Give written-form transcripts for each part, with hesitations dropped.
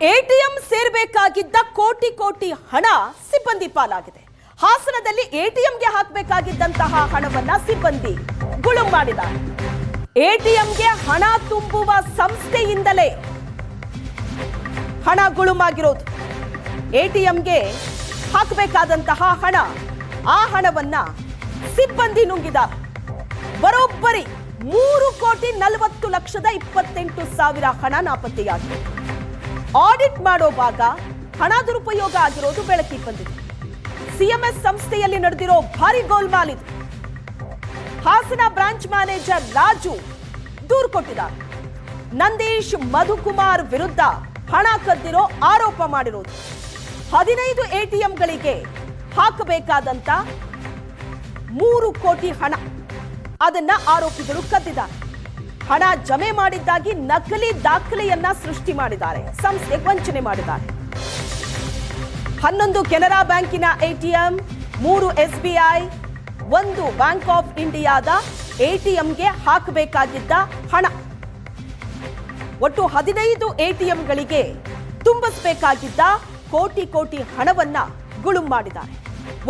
ATM ಸೇರಬೇಕಾಗಿದ್ದ ಕೋಟಿ ಕೋಟಿ ಹಣ ಸಿಬ್ಬಂದಿ ಪಾಲಾಗಿದೆ. ಹಾಸನದಲ್ಲಿ ಎಟಿಎಂಗೆ ಹಾಕಬೇಕಾಗಿದ್ದಂತಹ ಹಣವನ್ನ ಸಿಬ್ಬಂದಿ ಗುಳುಂ ಮಾಡಿದ್ದಾರೆ. ಎಟಿಎಂಗೆ ಹಣ ತುಂಬುವ ಸಂಸ್ಥೆಯಿಂದಲೇ ಹಣ ಗುಳುಮಾಗಿರೋದು. ಎಟಿಎಂಗೆ ಹಾಕಬೇಕಾದಂತಹ ಹಣ, ಆ ಹಣವನ್ನ ಸಿಬ್ಬಂದಿ ನುಂಗಿದ್ದಾರೆ. ಬರೋಬ್ಬರಿ 3,40,28,000 ಹಣ ನಾಪತ್ತೆಯಾಗಿದೆ. ಆಡಿಟ್ ಮಾಡುವಾಗ ಹಣ ದುರುಪಯೋಗ ಆಗಿರೋದು ಬೆಳಕಿಗೆ ಬಂದಿದೆ. ಸಿಎಂಎಸ್ ಸಂಸ್ಥೆಯಲ್ಲಿ ನಡೆದಿರೋ ಭಾರಿ ಗೋಲ್ಮಾಲ್ ಇದು. ಹಾಸನ ಬ್ರಾಂಚ್ ಮ್ಯಾನೇಜರ್ ರಾಜು ದೂರು ಕೊಟ್ಟಿದ್ದಾರೆ. ನಂದೀಶ್ ಮಧುಕುಮಾರ್ ವಿರುದ್ಧ ಹಣ ಕದ್ದಿರೋ ಆರೋಪ ಮಾಡಿರೋದು. 15 ಎಟಿಎಂಗಳಿಗೆ ಹಾಕಬೇಕಾದಂತ 3 ಕೋಟಿ ಹಣ, ಅದನ್ನ ಆರೋಪಿಗಳು ಕದ್ದಿದ್ದಾರೆ. ಹಣ ಜಮೆ ಮಾಡಿದ್ದಾಗಿ ನಕಲಿ ದಾಖಲೆಯನ್ನ ಸೃಷ್ಟಿ ಮಾಡಿದ್ದಾರೆ. ಸಂಸ್ಥೆಗೆ ವಂಚನೆ ಮಾಡಿದ್ದಾರೆ. 11 ಕೆನರಾ ಬ್ಯಾಂಕಿನ ಎಟಿಎಂ, 3 ಎಸ್ಬಿಐ, 1 ಬ್ಯಾಂಕ್ ಆಫ್ ಇಂಡಿಯಾದ ಎಟಿಎಂಗೆ ಹಾಕಬೇಕಾಗಿದ್ದ ಹಣ, ಒಟ್ಟು 15 ಎಟಿಎಂಗಳಿಗೆ ತುಂಬಿಸಬೇಕಾಗಿದ್ದ ಕೋಟಿ ಕೋಟಿ ಹಣವನ್ನ ಗುಳುಂ ಮಾಡಿದ್ದಾರೆ.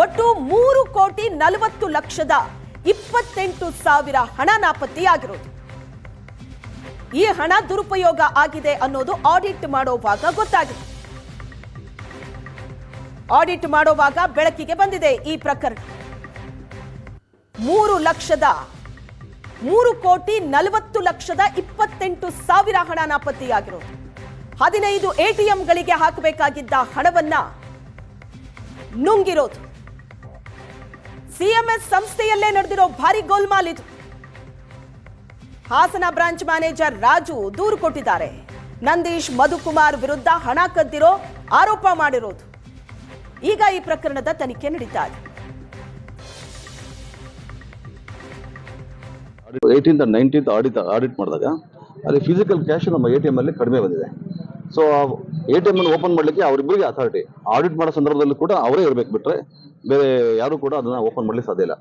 ಒಟ್ಟು 3,40,28,000 ಹಣ ನಾಪತ್ತೆಯಾಗಿರೋದು. ಈ ಹಣ ದುರುಪಯೋಗ ಆಗಿದೆ ಅನ್ನೋದು ಆಡಿಟ್ ಮಾಡುವಾಗ ಗೊತ್ತಾಗಿದೆ. ಆಡಿಟ್ ಮಾಡುವಾಗ ಬೆಳಕಿಗೆ ಬಂದಿದೆ ಈ ಪ್ರಕರಣ. 3,40,28,000 ಹಣ ನಾಪತ್ತೆಯಾಗಿರೋದು. 15 ಎಟಿಎಂಗಳಿಗೆ ಹಾಕಬೇಕಾಗಿದ್ದ ಹಣವನ್ನ ನುಂಗಿರೋದು. ಸಿಎಂಎಸ್ ಸಂಸ್ಥೆಯಲ್ಲೇ ನಡೆದಿರೋ ಭಾರಿ ಗೋಲ್ಮಾಲ್ ಇದು. ಹಾಸನ ಬ್ರಾಂಚ್ ಮ್ಯಾನೇಜರ್ ರಾಜು ದೂರು ಕೊಟ್ಟಿದ್ದಾರೆ. ನಂದೀಶ್ ಮಧುಕುಮಾರ್ ವಿರುದ್ಧ ಹಣ ಕದ್ದಿರೋ ಆರೋಪ ಮಾಡಿರೋದು. ಈಗ ಈ ಪ್ರಕರಣದ ತನಿಖೆ ನಡೀತಾ ಇದೆ. 18th and 19th ಆಡಿಟ್ ಮಾಡಿದಾಗ ಅಲ್ಲಿ ಫಿಸಿಕಲ್ ಕ್ಯಾಶ್ ನಮ್ಮ ಎಟಿಎಂ ಅಲ್ಲಿ ಕಡಿಮೆ ಬಂದಿದೆ. ಸೊ ಎಟಿಎಂ ಅನ್ನು ಓಪನ್ ಮಾಡಲಿಕ್ಕೆ ಅವರಿಬ್ಬರಿಗೆ ಅಥಾರಿಟಿ. ಆಡಿಟ್ ಮಾಡೋ ಸಂದರ್ಭದಲ್ಲಿ ಕೂಡ ಅವರೇ ಇರಬೇಕು, ಬಿಟ್ರೆ ಬೇರೆ ಯಾರು ಕೂಡ ಅದನ್ನ ಓಪನ್ ಮಾಡ್ಲಿಕ್ಕೆ ಸಾಧ್ಯ ಇಲ್ಲ.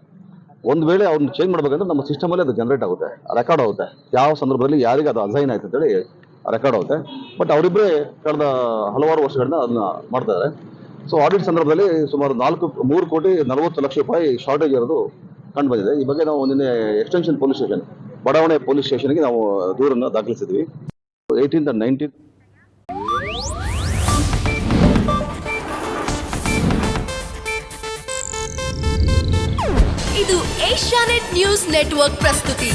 ಒಂದು ವೇಳೆ ಅವ್ರನ್ನ ಚೇಂಜ್ ಮಾಡ್ಬೇಕಂದ್ರೆ ನಮ್ಮ ಸಿಸ್ಟಮ್ ಅಲ್ಲಿ ಅದು ಜನರೇಟ್ ಆಗುತ್ತೆ, ರೆಕಾರ್ಡ್ ಆಗುತ್ತೆ, ಯಾವ ಸಂದರ್ಭದಲ್ಲಿ ಯಾರಿಗೆ ಅದು ಅಸೈನ್ ಆಯ್ತು ಅಂತೇಳಿ ರೆಕಾರ್ಡ್ ಆಗುತ್ತೆ. ಬಟ್ ಅವರಿಬ್ಬರೇ ಕಳೆದ ಹಲವಾರು ವರ್ಷಗಳಿಂದ ಅದನ್ನ ಮಾಡ್ತಾ ಇದ್ದಾರೆ. ಸೊ ಆಡಿಟ್ ಸಂದರ್ಭದಲ್ಲಿ ಸುಮಾರು 3,40,00,000 ರೂಪಾಯಿ ಶಾರ್ಟೇಜ್ ಇರೋದು ಕಂಡು ಬಂದಿದೆ. ಈ ಬಗ್ಗೆ ನಾವು ನಿನ್ನೆ ಎಕ್ಸ್ಟೆನ್ಷನ್ ಪೊಲೀಸ್ ಸ್ಟೇಷನ್, ಬಡಾವಣೆ ಪೊಲೀಸ್ ಸ್ಟೇಷನ್ಗೆ ನಾವು ದೂರನ್ನು ದಾಖಲಿಸಿದ್ವಿ. 18th and 19th ಇದು ಏಷ್ಯಾನೆಟ್ ನ್ಯೂಸ್ ನೆಟ್ವರ್ಕ್ ಪ್ರಸ್ತುತಿ.